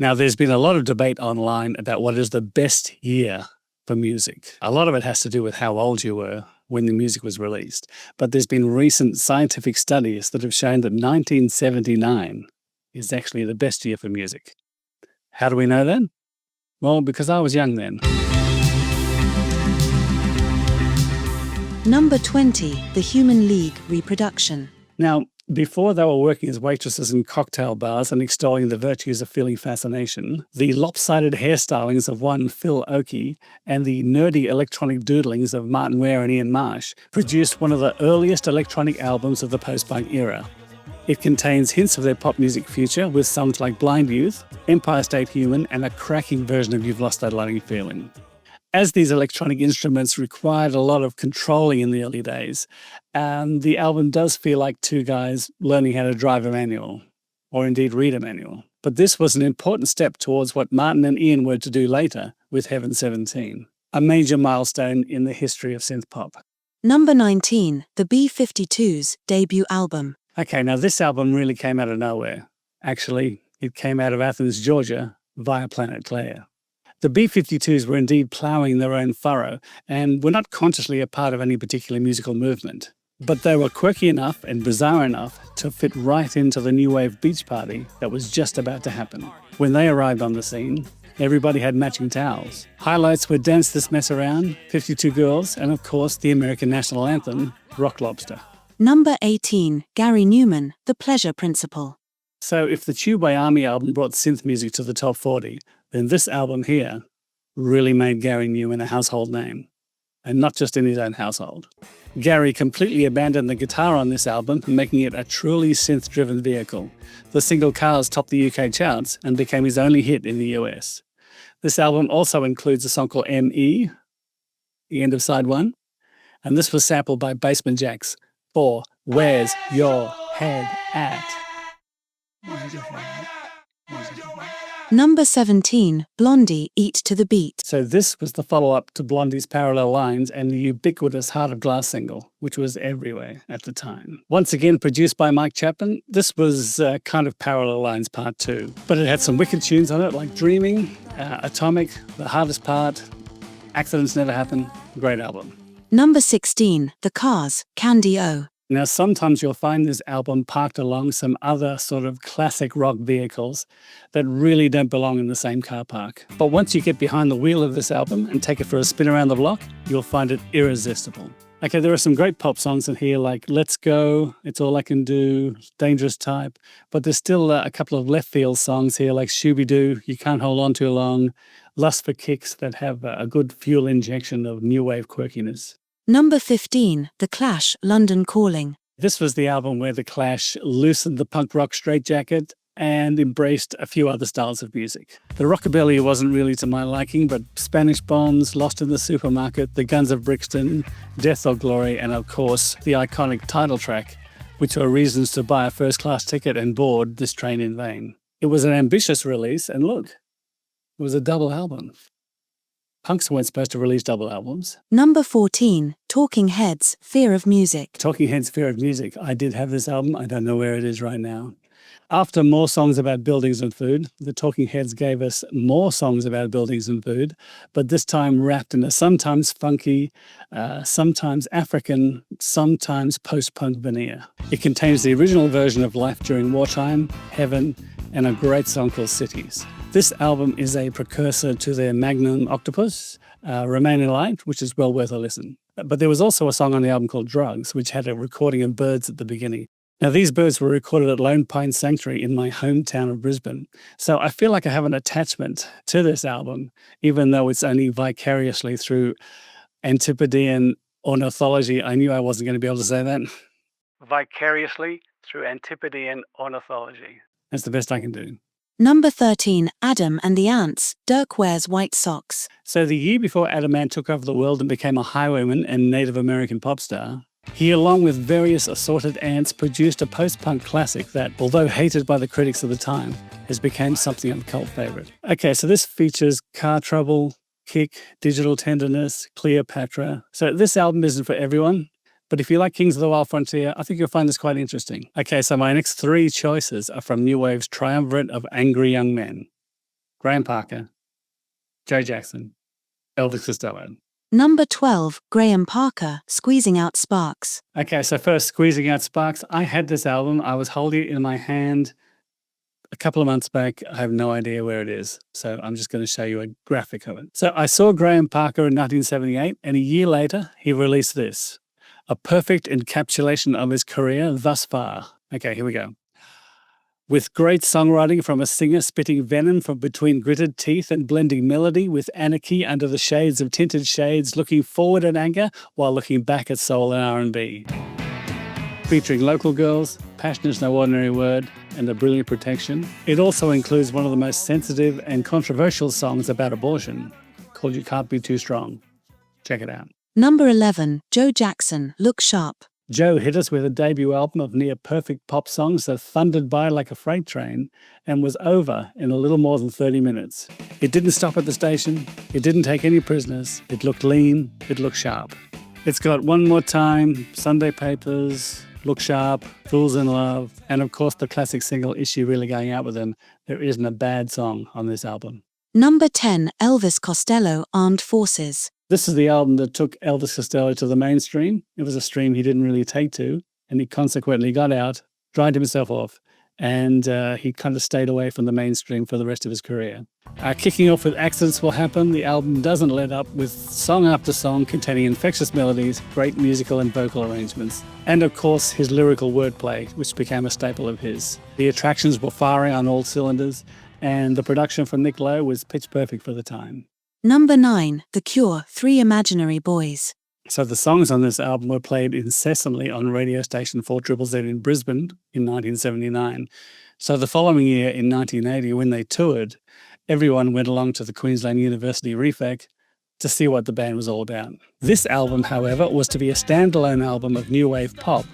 Now, there's been a lot of debate online about what is the best year for music. A lot of it has to do with how old you were when the music was released. But there's been recent scientific studies that have shown that 1979 is actually the best year for music. How do we know that? Well, because I was young then. Number 20, The Human League Reproduction. Now, before they were working as waitresses in cocktail bars and extolling the virtues of feeling fascination, the lopsided hairstylings of one Phil Oakey and the nerdy electronic doodlings of Martin Ware and Ian Marsh produced one of the earliest electronic albums of the post-punk era. It contains hints of their pop music future with songs like Blind Youth, Empire State Human, and a cracking version of You've Lost That Lonely Feeling. As these electronic instruments required a lot of controlling in the early days, the album does feel like two guys learning how to drive a manual, or indeed read a manual. But this was an important step towards what Martin and Ian were to do later with Heaven 17, a major milestone in the history of synth pop. Number 19, the B-52s debut album. Okay, now this album really came out of nowhere. Actually, it came out of Athens, Georgia, via Planet Claire. The B-52s were indeed ploughing their own furrow and were not consciously a part of any particular musical movement. But they were quirky enough and bizarre enough to fit right into the new wave beach party that was just about to happen. When they arrived on the scene, everybody had matching towels. Highlights were Dance This Mess Around, 52 Girls, and of course the American national anthem, Rock Lobster. Number 18, Gary Newman, The Pleasure Principle. So if the Tubeway Army album brought synth music to the top 40, then this album here really made Gary Newman a household name, and not just in his own household. Gary completely abandoned the guitar on this album, making it a truly synth-driven vehicle. The single Cars topped the UK charts and became his only hit in the US. This album also includes a song called M.E., the end of side one, and this was sampled by Basement Jaxx for Where's Your Head At? Number 17, Blondie, Eat to the Beat. So this was the follow-up to Blondie's Parallel Lines and the ubiquitous Heart of Glass single, which was everywhere at the time. Once again produced by Mike Chapman, this was kind of Parallel Lines Part 2. But it had some wicked tunes on it like Dreaming, Atomic, The Hardest Part, Accidents Never Happen. Great album. Number 16, The Cars, Candy O. Now, sometimes you'll find this album parked along some other sort of classic rock vehicles that really don't belong in the same car park. But once you get behind the wheel of this album and take it for a spin around the block, you'll find it irresistible. Okay, there are some great pop songs in here like Let's Go, It's All I Can Do, Dangerous Type, but there's still a couple of left field songs here like Shooby-Doo, You Can't Hold On Too Long, Lust for Kicks that have a good fuel injection of new wave quirkiness. Number 15, The Clash, London Calling. This was the album where The Clash loosened the punk rock straitjacket and embraced a few other styles of music. The rockabilly wasn't really to my liking, but Spanish Bombs, Lost in the Supermarket, The Guns of Brixton, Death or Glory, and of course, the iconic title track, which were reasons to buy a first-class ticket and board this train in vain. It was an ambitious release, and look, it was a double album. Punks weren't supposed to release double albums. Number 14, Talking Heads, Fear of Music. Talking Heads, Fear of Music. I did have this album. I don't know where it is right now. After more songs about buildings and food, the Talking Heads gave us more songs about buildings and food, but this time wrapped in a sometimes funky, sometimes African, sometimes post-punk veneer. It contains the original version of Life During Wartime, Heaven, and a great song called Cities. This album is a precursor to their magnum opus, Remain in Light, which is well worth a listen. But there was also a song on the album called Drugs, which had a recording of birds at the beginning. Now, these birds were recorded at Lone Pine Sanctuary in my hometown of Brisbane. So I feel like I have an attachment to this album, even though it's only vicariously through Antipodean ornithology. I knew I wasn't going to be able to say that. Vicariously through Antipodean ornithology. That's the best I can do. Number 13, Adam and the Ants, Dirk Wears White Socks. So the year before Adam Ant took over the world and became a highwayman and Native American pop star, he, along with various assorted ants, produced a post-punk classic that, although hated by the critics of the time, has become something of a cult favorite. Okay, so this features Car Trouble, Kick, Digital Tenderness, Cleopatra. So this album isn't for everyone, but if you like Kings of the Wild Frontier, I think you'll find this quite interesting. Okay, so my next three choices are from New Wave's triumvirate of angry young men. Graham Parker, Joe Jackson, Elvis Costello. Number 12, Graham Parker, Squeezing Out Sparks. Okay, so first, Squeezing Out Sparks. I had this album. I was holding it in my hand a couple of months back. I have no idea where it is. So I'm just going to show you a graphic of it. So I saw Graham Parker in 1978, and a year later, he released this, a perfect encapsulation of his career thus far. Okay, here we go. With great songwriting from a singer spitting venom from between gritted teeth and blending melody with anarchy under the shades of tinted shades, looking forward at anger while looking back at soul and R&B. Featuring local girls, passion is no ordinary word, and a brilliant protection. It also includes one of the most sensitive and controversial songs about abortion, called You Can't Be Too Strong. Check it out. Number 11, Joe Jackson, Look Sharp. Joe hit us with a debut album of near-perfect pop songs that thundered by like a freight train and was over in a little more than 30 minutes. It didn't stop at the station, it didn't take any prisoners, it looked lean, it looked sharp. It's got One More Time, Sunday Papers, Look Sharp, Fools in Love, and of course the classic single Is She Really Going Out With Him? There isn't a bad song on this album. Number 10, Elvis Costello, Armed Forces. This is the album that took Elvis Costello to the mainstream. It was a stream he didn't really take to, and he consequently got out, dried himself off, and he kind of stayed away from the mainstream for the rest of his career. Kicking off with Accidents Will Happen, the album doesn't let up with song after song containing infectious melodies, great musical and vocal arrangements, and of course his lyrical wordplay, which became a staple of his. The attractions were firing on all cylinders, and the production from Nick Lowe was pitch perfect for the time. Number 9, The Cure, Three Imaginary Boys. So the songs on this album were played incessantly on radio station 4ZZZ in Brisbane in 1979. So the following year, in 1980, when they toured, everyone went along to the Queensland University Refec to see what the band was all about. This album, however, was to be a standalone album of new wave pop,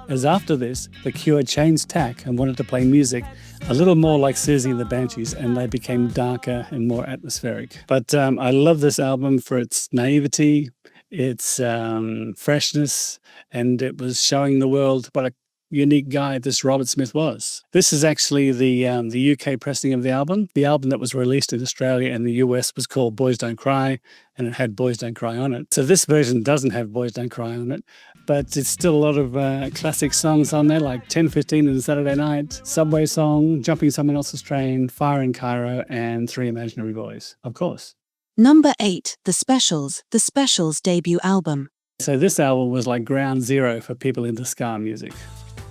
as after this, The Cure changed tack and wanted to play music a little more like Siouxsie and the Banshees, and they became darker and more atmospheric. But I love this album for its naivety, its freshness, and it was showing the world what a unique guy this Robert Smith was. This is actually the UK pressing of the album. The album that was released in Australia and the US was called Boys Don't Cry, and it had Boys Don't Cry on it. So this version doesn't have Boys Don't Cry on it, but it's still a lot of classic songs on there, like 10:15 and Saturday Night, Subway Song, Jumping Someone Else's Train, Fire in Cairo, and Three Imaginary Boys, of course. Number 8, The Specials debut album. So this album was like ground zero for people into ska music.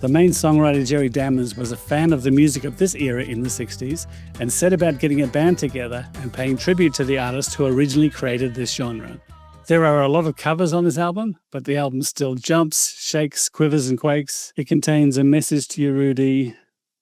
The main songwriter Jerry Dammers was a fan of the music of this era in the 60s and set about getting a band together and paying tribute to the artists who originally created this genre. There are a lot of covers on this album, but the album still jumps, shakes, quivers and quakes. It contains A Message to You, Rudy,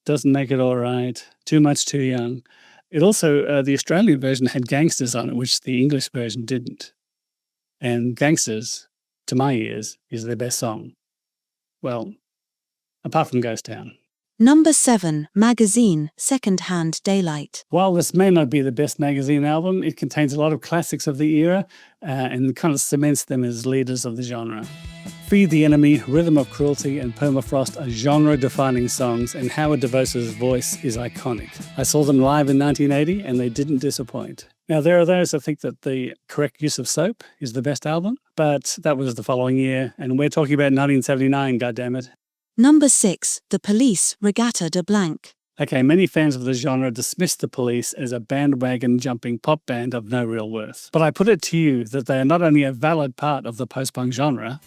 Doesn't Make It All Right, Too Much Too Young. It also, the Australian version had Gangsters on it, which the English version didn't. And Gangsters, to my ears, is their best song. Well, apart from Ghost Town. Number 7, Magazine, Second-Hand Daylight. While this may not be the best Magazine album, it contains a lot of classics of the era and kind of cements them as leaders of the genre. Feed the Enemy, Rhythm of Cruelty, and Permafrost are genre-defining songs, and Howard DeVosa's voice is iconic. I saw them live in 1980, and they didn't disappoint. Now, there are those that think that The Correct Use of Soap is the best album, but that was the following year, and we're talking about 1979, goddammit. Number 6, The Police, Regatta de Blanc. Okay, many fans of the genre dismiss the Police as a bandwagon-jumping pop band of no real worth. But I put it to you that they are not only a valid part of the post-punk genre,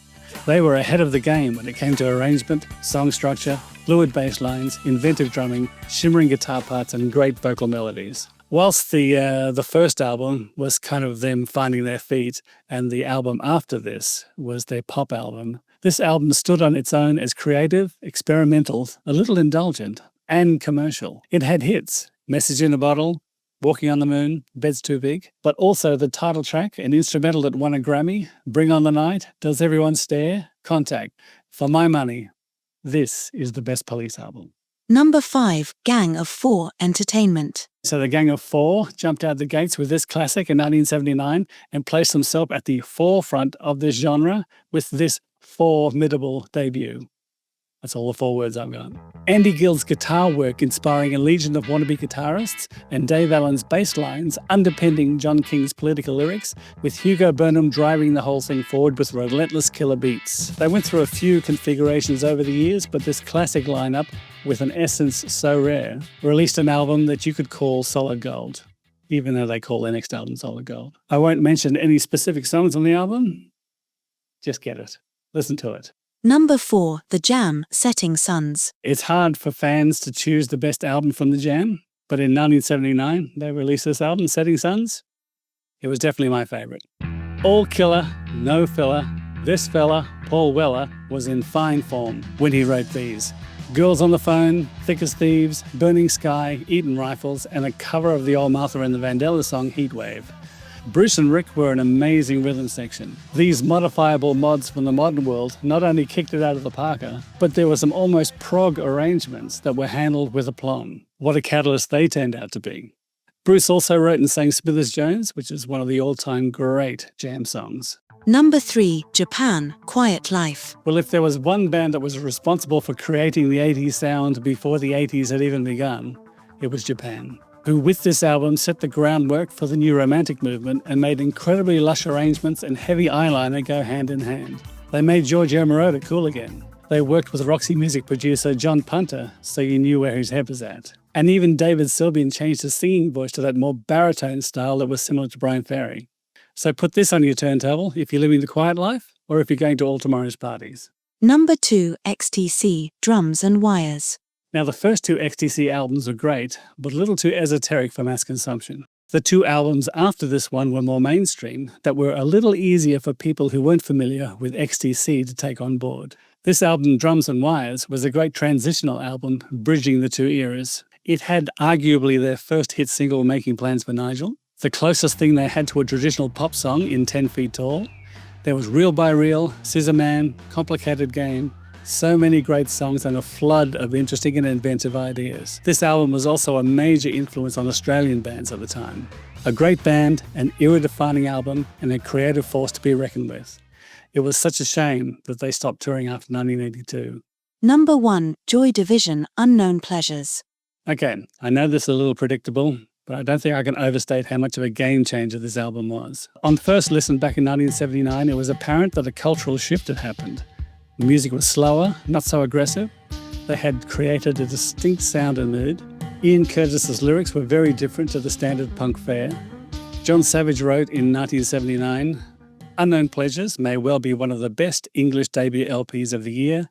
they were ahead of the game when it came to arrangement, song structure, fluid bass lines, inventive drumming, shimmering guitar parts, and great vocal melodies. Whilst the first album was kind of them finding their feet, and the album after this was their pop album, this album stood on its own as creative, experimental, a little indulgent, and commercial. It had hits, Message in a Bottle, Walking on the Moon, Bed's Too Big, but also the title track, an instrumental that won a Grammy, Bring on the Night, Does Everyone Stare, Contact. For my money, this is the best Police album. Number 5, Gang of Four, Entertainment. So the Gang of Four jumped out the gates with this classic in 1979 and placed themselves at the forefront of this genre with this formidable debut. That's all the 4 words I've got. Andy Gill's guitar work inspiring a legion of wannabe guitarists, and Dave Allen's bass lines underpinning John King's political lyrics, with Hugo Burnham driving the whole thing forward with relentless killer beats. They went through a few configurations over the years, but this classic lineup, with an essence so rare, released an album that you could call solid gold, even though they call their next album solid gold. I won't mention any specific songs on the album. Just get it. Listen to it. Number 4, The Jam, Setting Suns. It's hard for fans to choose the best album from The Jam, but in 1979, they released this album, Setting Suns. It was definitely my favorite. All killer, no filler, this fella, Paul Weller, was in fine form when he wrote these. Girls on the Phone, Thick as Thieves, Burning Sky, Eaton Rifles, and a cover of the old Martha and the Vandellas song, Heatwave. Bruce and Rick were an amazing rhythm section. These modifiable mods from the modern world not only kicked it out of the parker, but there were some almost prog arrangements that were handled with aplomb. What a catalyst they turned out to be. Bruce also wrote and sang Smithers Jones, which is one of the all-time great Jam songs. Number 3, Japan, Quiet Life. Well, if there was one band that was responsible for creating the 80s sound before the 80s had even begun, it was Japan, who with this album set the groundwork for the new romantic movement and made incredibly lush arrangements and heavy eyeliner go hand in hand. They made Giorgio Moroder cool again. They worked with Roxy music producer John Punter, so you knew where his head was at. And even David Sylvian changed his singing voice to that more baritone style that was similar to Brian Ferry. So put this on your turntable if you're living the quiet life or if you're going to all tomorrow's parties. Number 2, XTC, Drums and Wires. Now, the first 2 XTC albums were great, but a little too esoteric for mass consumption. The 2 albums after this one were more mainstream, that were a little easier for people who weren't familiar with XTC to take on board. This album, Drums and Wires, was a great transitional album, bridging the 2 eras. It had arguably their first hit single, Making Plans for Nigel, the closest thing they had to a traditional pop song in 10 Feet Tall. There was Reel by Reel, Scissor Man, Complicated Game, so many great songs and a flood of interesting and inventive ideas. This album was also a major influence on Australian bands at the time. A great band, an era-defining album, and a creative force to be reckoned with. It was such a shame that they stopped touring after 1982. Number 1, Joy Division, Unknown Pleasures. Okay, I know this is a little predictable, but I don't think I can overstate how much of a game changer this album was. On first listen back in 1979, it was apparent that a cultural shift had happened. The music was slower, not so aggressive. They had created a distinct sound and mood. Ian Curtis's lyrics were very different to the standard punk fare. John Savage wrote in 1979, Unknown Pleasures may well be one of the best English debut LPs of the year.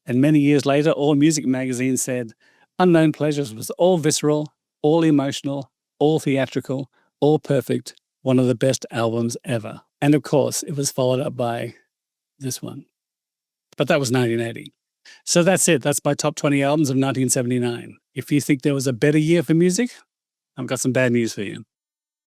And many years later, All Music magazine said, Unknown Pleasures was all visceral, all emotional, all theatrical, all perfect, one of the best albums ever. And of course, it was followed up by this one. But that was 1980. So that's it. That's my top 20 albums of 1979. If you think there was a better year for music, I've got some bad news for you.